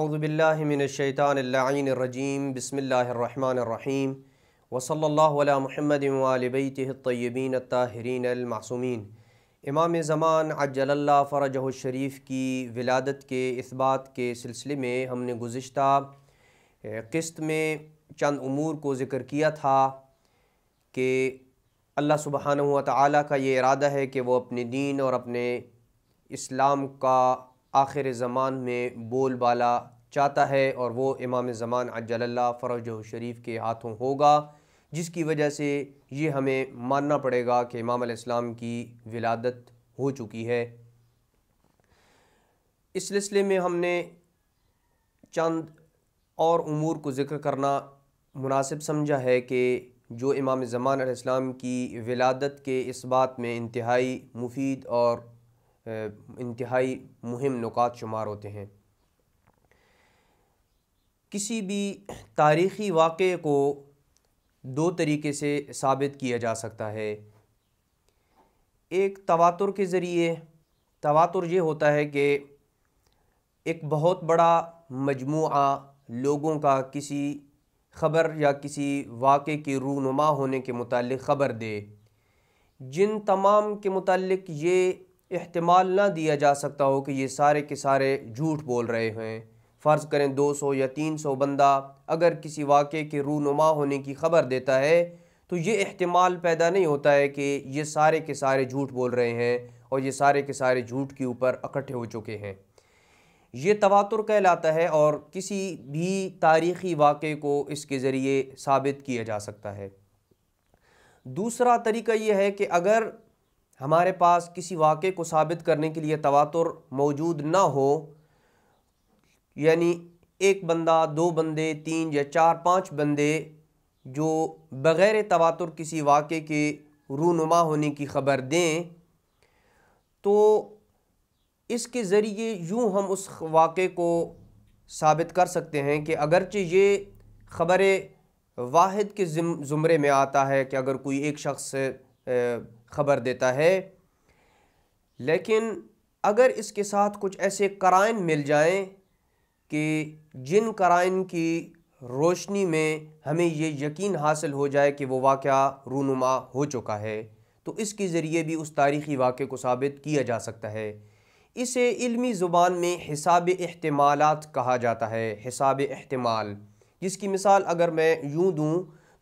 अऊज़ुबिल्लाहि मिनश्शैतानिर्रजीम बिस्मिल्लाहिर्रहमानिर्रहीम वसल्लल्लाहु अला मुहम्मदिन व आलि बैतिहि अत्तय्यबीन अत्ताहिरीन अलमासूमीन। इमाम ज़मान अज्जलल्लाहु फ़रजहु शरीफ की विलादत के इस्बात के सिलसिले में हमने गुज़िश्ता क़िस्त में चंद उमूर को ज़िक्र किया था कि अल्लाह सुब्हानहु व तआला का ये इरादा है कि वो अपने दीन और अपने इस्लाम का आखिर ज़मान में बोलबाला चाहता है और वो इमाम ज़मान अज्जलल्लाहु फ़रजहु शरीफ के हाथों होगा, जिसकी वजह से ये हमें मानना पड़ेगा कि इमाम अलैहिस्सलाम की विलादत हो चुकी है। इस सिलसिले में हमने चंद और उमूर को ज़िक्र करना मुनासिब समझा है कि जो इमाम ज़मान अलैहिस्सलाम की विलादत के इस्बात में इंतहाई मुफीद और इंतहाई मुहिम नुकात शुमार होते हैं। किसी भी तारीख़ी वाक़े को दो तरीके से साबित किया जा सकता है। एक तवातुर के ज़रिए, तवातुर ये होता है कि एक बहुत बड़ा मजमूआ लोगों का किसी ख़बर या किसी वाक़े के रूनुमा होने के मुताल्लिक़ ख़बर दे, जिन तमाम के मुताल्लिक़ ये एहतिमाल ना दिया जा सकता हो कि ये सारे के सारे झूठ बोल रहे हैं। फ़र्ज़ करें 200 या 300 बंदा अगर किसी वाक़े के रूनुमा होने की ख़बर देता है तो ये एहतिमाल पैदा नहीं होता है कि ये सारे के सारे झूठ बोल रहे हैं और ये सारे के सारे झूठ के ऊपर इकट्ठे हो चुके हैं। ये तवातुर कहलाता है और किसी भी तारीख़ी वाक़े को इसके ज़रिए साबित किया जा सकता है। दूसरा तरीका ये है कि अगर हमारे पास किसी वाक़े को साबित करने के लिए तवातुर मौजूद ना हो, यानी एक बंदा, दो बंदे, तीन या चार पाँच बंदे जो बग़ैर तवातुर किसी वाक़े के रूनुमा होने की ख़बर दें, तो इसके ज़रिए यूँ हम उस वाक़े को साबित कर सकते हैं कि अगरचे ये ख़बर वाहिद के ज़ुमरे में आता है कि अगर कोई एक शख्स ख़बर देता है, लेकिन अगर इसके साथ कुछ ऐसे कराइन मिल जाएं कि जिन कराइन की रोशनी में हमें ये यकीन हासिल हो जाए कि वो वाक़या रूनुमा हो चुका है, तो इसके ज़रिए भी उस तारीख़ी वाक़े को साबित किया जा सकता है। इसे इल्मी ज़ुबान में हिसाब एहतिमालात कहा जाता है। हिसाब एहतिमाल, जिसकी मिसाल अगर मैं यूँ दूँ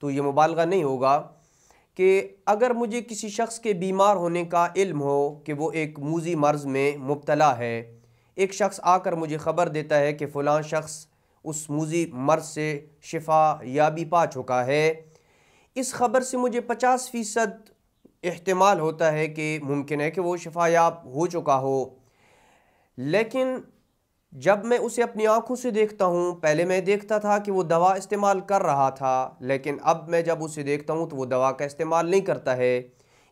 तो ये मुबालगा नहीं होगा कि अगर मुझे किसी शख्स के बीमार होने का इल्म हो कि वो एक मूज़ी मर्ज़ में मुब्तला है, एक शख्स आकर मुझे ख़बर देता है कि फ़लाँ शख्स उस मूज़ी मर्ज़ से शिफा याबी पा चुका है, इस ख़बर से मुझे 50% एहतिमाल होता है कि मुमकिन है कि वो शिफा याब हो चुका हो। लेकिन जब मैं उसे अपनी आँखों से देखता हूँ, पहले मैं देखता था कि वो दवा इस्तेमाल कर रहा था, लेकिन अब मैं जब उसे देखता हूँ तो वो दवा का इस्तेमाल नहीं करता है,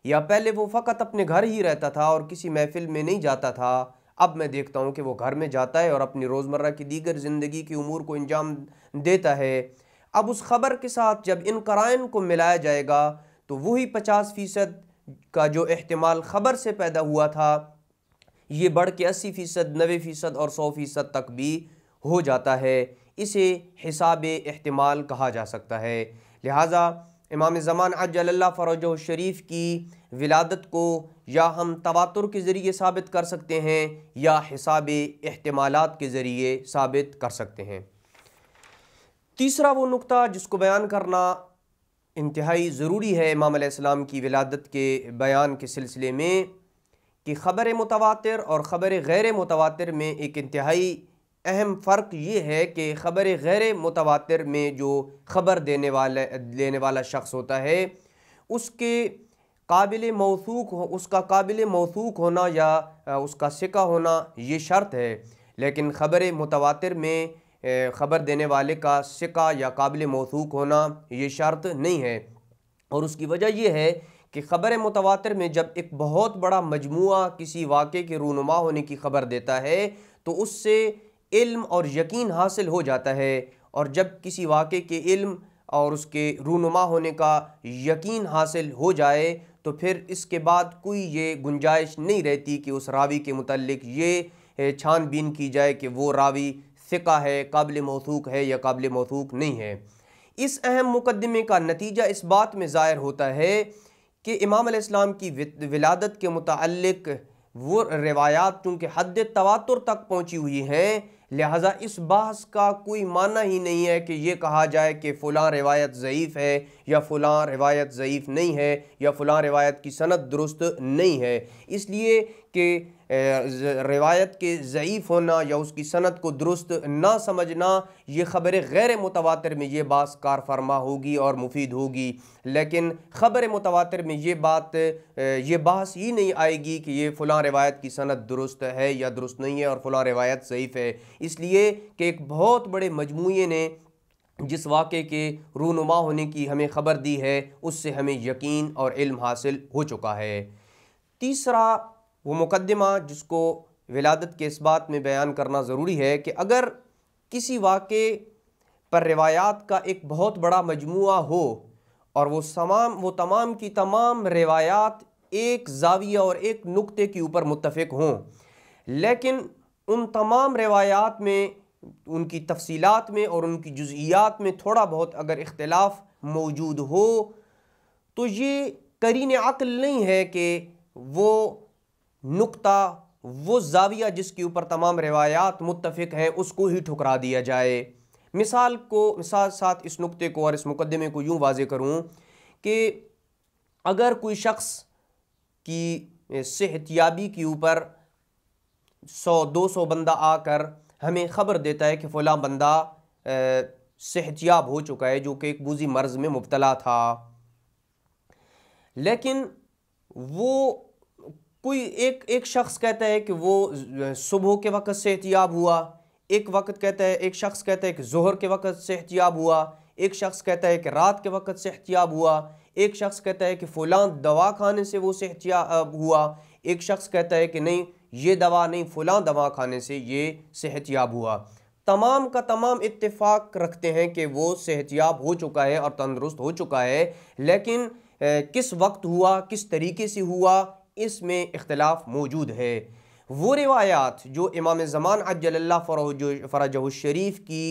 या पहले वो फ़कत अपने घर ही रहता था और किसी महफ़िल में नहीं जाता था, अब मैं देखता हूँ कि वो घर में जाता है और अपनी रोज़मर्रा की दीगर ज़िंदगी की उमूर को अंजाम देता है। अब उस ख़बर के साथ जब इन कराइन को मिलाया जाएगा तो वही 50% का जो एहतिमाल ख़बर से पैदा हुआ था, ये बढ़ के 80%, 90% और 100% तक भी हो जाता है। इसे हिसाब एहतिमाल कहा जा सकता है। लिहाजा इमाम ज़मान अज्जलल्लाहु फ़रजहु शरीफ की विलादत को या हम तवातुर के ज़रिए साबित कर सकते हैं या हिसाब एहतिमालात के ज़रिए साबित कर सकते हैं। तीसरा वो नुक्ता जिसको बयान करना इंतहाई ज़रूरी है इमाम अलैहिस्सलाम की विलादत के बयान के सिलसिले में, कि ख़बर मुतवातिर और ख़बर गैर मुतवातिर में एक इंतहाई अहम फ़र्क ये है कि ख़बर गैर मुतवातिर में जो ख़बर देने वाला शख्स होता है उसके उसका काबिल मौसूक होना या उसका सिका होना ये शर्त है, लेकिन ख़बर मुतवातिर में ख़बर देने वाले का सिका या काबिल मौसूक होना ये शर्त नहीं है। और उसकी वजह यह है कि ख़बर मुतवातिर में जब एक बहुत बड़ा मजमुआ किसी वाक़े के रूनुमा होने की ख़बर देता है तो उससे इल्म और यकीन हासिल हो जाता है, और जब किसी वाक़े के इल्म और उसके रूनुमा होने का यकीन हासिल हो जाए तो फिर इसके बाद कोई ये गुंजाइश नहीं रहती कि उस रावी के मुतल्लिक़ ये छानबीन की जाए कि वो रावी फ़िक़ा है, काबिल मौसूक़ है या काबिल मौसूक़ नहीं है। इस अहम मुकदमे का नतीजा इस बात में ज़ाहिर होता है कि इमाम अलैहिस्सलाम की विलादत के मुताल्लिक़ वो रिवायात चूँकि हद तवातुर तक पहुँची हुई हैं, लिहाजा इस बहस का कोई माना ही नहीं है कि ये कहा जाए कि फ़लाँ रिवायत ज़ईफ़ है या फ़लाँ रिवायत ज़ईफ़ नहीं है या फ़लाँ रिवायत की सनद दुरुस्त नहीं है। इसलिए कि रिवायत के ज़ईफ़ होना या उसकी सनद को दुरुस्त ना समझना, ये ख़बर गैर मुतवातिर में ये बात कार फरमा होगी और मुफीद होगी, लेकिन ख़बर मुतवातिर में ये बहस ही नहीं आएगी कि ये फ़लाँ रिवायत की सनद दुरुस्त है या दुरुस्त नहीं है और फ़लाँ रिवायत ज़ईफ़ है। इसलिए कि एक बहुत बड़े मजमूए ने जिस वाक़े के रूनुमा होने की हमें ख़बर दी है, उससे हमें यकीन और इल्म हासिल हो चुका है। तीसरा वो मुकद्दमा जिसको विलादत के इस्बात में बयान करना ज़रूरी है कि अगर किसी वाक़े पर रिवायात का एक बहुत बड़ा मजमूआ हो और वो तमाम की तमाम रिवायात एक ज़ाविया और एक नुक्ते के ऊपर मुत्तफ़िक हों, लेकिन उन तमाम रिवायात में उनकी तफसीलात में और उनकी जुज़इयात में थोड़ा बहुत अगर इख्तिलाफ़ मौजूद हो, तो ये करीन अक़ल नहीं है कि वो नुक्ता, वो ज़ाविया जिसके ऊपर तमाम रिवायात मुत्तफ़िक हैं, उसको ही ठुकरा दिया जाए। मिसाल साथ इस नुक्ते को और इस मुकद्दमे को यूँ वाज़े करूँ कि अगर कोई शख्स की सेहतियाबी के ऊपर 100-200 बंदा आकर हमें ख़बर देता है कि फ़लाँ बंदा सेहतियाब हो चुका है, जो कि एक बूज़ी मर्ज़ में मुब्तला था, लेकिन वो कोई एक शख्स कहता है कि वो सुबह के वक़्त सेहतियाब हुआ, एक शख्स कहता है कि ज़ोहर के वक़्त सेहतियाब हुआ, एक शख्स कहता है कि रात के वक़्त सेहतियाब हुआ, एक शख्स कहता है कि फ़लाँ दवा खाने से वो सेहतियाब हुआ, एक शख्स कहता है कि नहीं ये दवा नहीं, फ़लाँ दवा खाने से ये सेहतियाब हुआ। तमाम का तमाम इत्तेफाक रखते हैं कि वो सेहतियाब हो चुका है और तंदुरुस्त हो चुका है, लेकिन किस वक्त हुआ, किस तरीके से हुआ, इसमें इख्तिलाफ मौजूद है। वो रिवायात जो इमाम ज़मान अज्जलल्लाहु फ़रजहु शरीफ की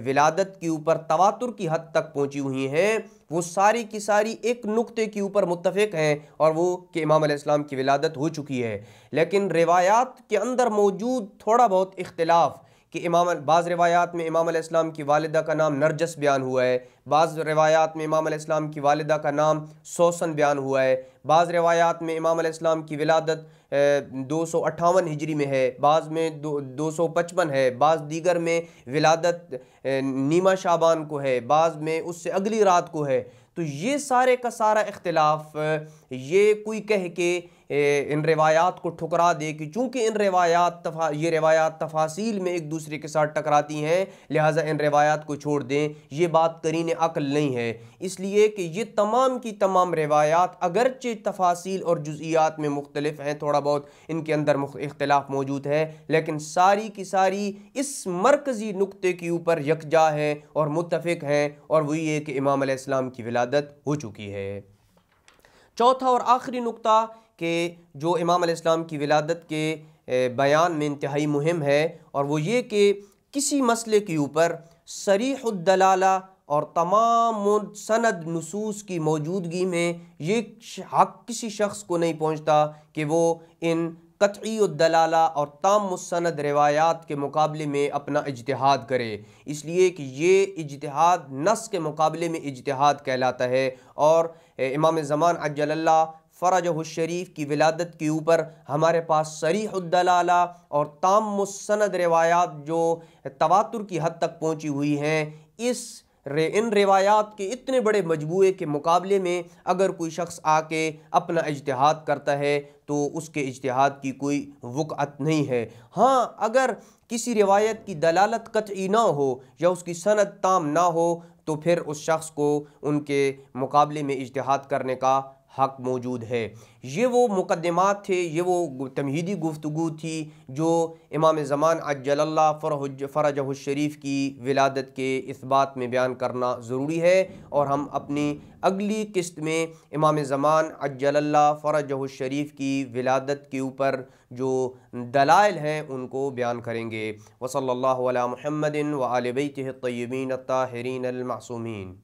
विलादत के ऊपर तवातुर की हद तक पहुँची हुई हैं, वो सारी की सारी एक नुक्ते के ऊपर मुत्तफ़िक हैं और वो कि इमाम अलैहिस्सलाम की विलादत हो चुकी है। लेकिन रिवायात के अंदर मौजूद थोड़ा बहुत इख्तिलाफ़ कि बाज़ रिवायात में इमाम अलैहिस्सलाम की वालिदा का नाम नरजस बयान हुआ है, बाज़ रिवायात में इमाम अलैहिस्सलाम की वालिदा का नाम सोसन बयान हुआ है, बाज़ रिवायात में इमाम अलैहिस्सलाम की विलादत 258 हिजरी में है, बाज़ में 255 है, बाज़ दीगर में विलादत नीमा शाबान को है, बाज़ में उससे अगली रात को है। तो ये सारे का सारा इख्तिलाफ़ ये कोई कह के इन रिवायात को ठुकरा दे कि चूँकि इन ये रिवायात तफासील में एक दूसरे के साथ टकराती हैं, लिहाजा इन रिवायात को छोड़ दें, ये बात करीन अक़ल नहीं है। इसलिए कि ये तमाम की तमाम रिवायात अगरचे तफासील और जुज़इयात में मुख्तलिफ हैं, थोड़ा बहुत इनके अंदर इख्तिलाफ़ मौजूद है, लेकिन सारी की सारी इस मरकज़ी नुक्ते के ऊपर यकजा है और मुत्तफ़िक हैं, और वही है कि इमाम अलैहिस्सलाम की विलादत हो चुकी है। चौथा और आखिरी नुक्ता कि जो इमाम अलैहिस्सलाम की विलादत के बयान में इंतहाई मुहिम है, और वो ये कि किसी मसले के ऊपर सरीहुद दलाला और तमाम सनद नुसूस की मौजूदगी में ये हक़ किसी शख्स को नहीं पहुँचता कि वो इन क़त्ईउद दलाला और ताम्मुस सनद रिवायात के मुकाबले में अपना इज्तिहाद करे, इसलिए कि ये इज्तिहाद नस के मुकाबले में इज्तिहाद कहलाता है। और इमाम ज़मान अज्जलल्लाह फ़रजहु शरीफ की विलादत के ऊपर हमारे पास सरीहुद दलाला और ताम्मुस सनद रिवायात जो तवातुर की हद तक पहुँची हुई हैं, इन रिवायात के इतने बड़े मजमूए के मुकाबले में अगर कोई शख्स आके अपना इज्तिहाद करता है तो उसके इज्तिहाद की कोई वक़अत नहीं है। हाँ, अगर किसी रिवायत की दलालत कतई ना हो या उसकी सनद ताम ना हो तो फिर उस शख्स को उनके मुकाबले में इज्तिहाद करने का हक़ मौजूद है। ये वो मुक़द्दिमात थे, ये वो तमहीदी गुफ्तगू थी जो इमाम ज़मान अज्जलल्लाहु फ़रजहु शरीफ की विलादत के इस्बात में बयान करना ज़रूरी है। और हम अपनी अगली किस्त में इमाम ज़मान अज्जलल्लाहु फ़रजहु शरीफ की विलादत के ऊपर जो दलाइल हैं उनको बयान करेंगे। वसल्लल्लाहु अला मुहम्मदिन व आले बैतिहि अत्तय्यबीन अत्ताहिरीन अल मासूमीन।